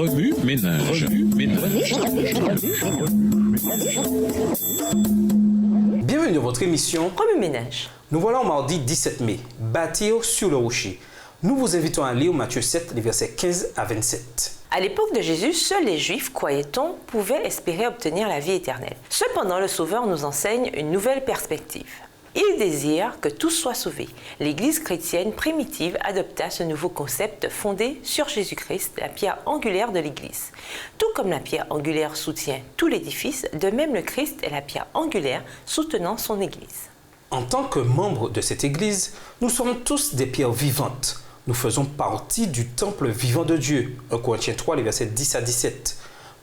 Remue ménage. Bienvenue dans votre émission Remue ménage. Nous voilà au mardi 17 mai, bâtir sur le rocher. Nous vous invitons à lire Matthieu 7, les versets 15 à 27. À l'époque de Jésus, seuls les Juifs, croyait-on, pouvaient espérer obtenir la vie éternelle. Cependant, le Sauveur nous enseigne une nouvelle perspective. Il désire que tous soient sauvés. L'Église chrétienne primitive adopta ce nouveau concept fondé sur Jésus-Christ, la pierre angulaire de l'Église. Tout comme la pierre angulaire soutient tout l'édifice, de même le Christ est la pierre angulaire soutenant son Église. En tant que membres de cette Église, nous sommes tous des pierres vivantes. Nous faisons partie du temple vivant de Dieu. 1 Corinthiens 3, les versets 10 à 17.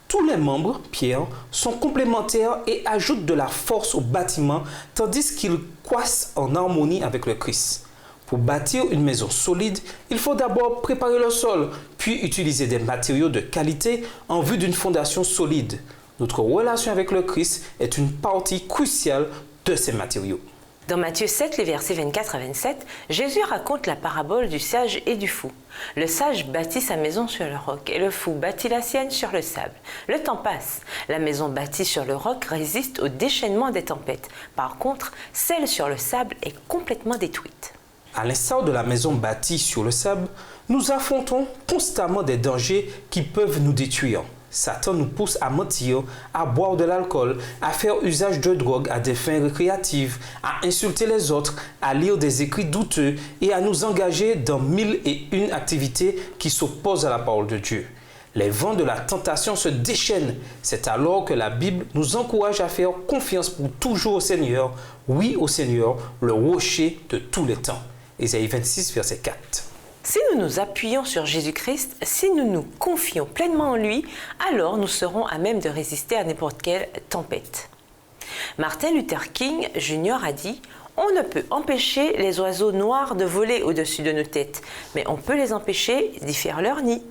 Tous les membres, pierres, sont complémentaires et ajoutent de la force au bâtiment, tandis qu'ils croissent en harmonie avec le Christ. Pour bâtir une maison solide, il faut d'abord préparer le sol, puis utiliser des matériaux de qualité en vue d'une fondation solide. Notre relation avec le Christ est une partie cruciale de ces matériaux. Dans Matthieu 7, les versets 24 à 27, Jésus raconte la parabole du sage et du fou. Le sage bâtit sa maison sur le roc et le fou bâtit la sienne sur le sable. Le temps passe. La maison bâtie sur le roc résiste au déchaînement des tempêtes. Par contre, celle sur le sable est complètement détruite. À l'instar de la maison bâtie sur le sable, nous affrontons constamment des dangers qui peuvent nous détruire. Satan nous pousse à mentir, à boire de l'alcool, à faire usage de drogue à des fins récréatives, à insulter les autres, à lire des écrits douteux et à nous engager dans 1001 activités qui s'opposent à la parole de Dieu. Les vents de la tentation se déchaînent. C'est alors que la Bible nous encourage à faire confiance pour toujours au Seigneur. Oui au Seigneur, le rocher de tous les temps. Ésaïe 26, verset 4. Si nous nous appuyons sur Jésus-Christ, si nous nous confions pleinement en lui, alors nous serons à même de résister à n'importe quelle tempête. Martin Luther King Jr. a dit « On ne peut empêcher les oiseaux noirs de voler au-dessus de nos têtes, mais on peut les empêcher d'y faire leur nid. »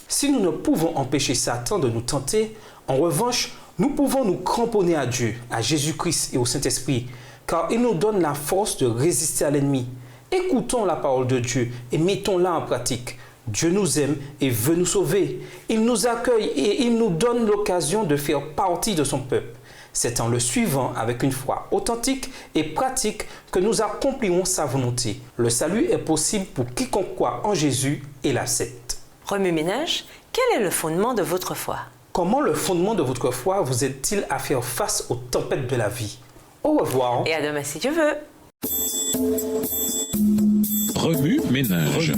Si nous ne pouvons empêcher Satan de nous tenter, en revanche, nous pouvons nous cramponner à Dieu, à Jésus-Christ et au Saint-Esprit, car il nous donne la force de résister à l'ennemi. Écoutons la parole de Dieu et mettons-la en pratique. Dieu nous aime et veut nous sauver. Il nous accueille et il nous donne l'occasion de faire partie de son peuple. C'est en le suivant avec une foi authentique et pratique que nous accomplirons sa volonté. Le salut est possible pour quiconque croit en Jésus et l'accepte. Remue ménage, quel est le fondement de votre foi? Comment le fondement de votre foi vous aide-t-il à faire face aux tempêtes de la vie? Au revoir. Et à demain si tu veux. Remue ménage.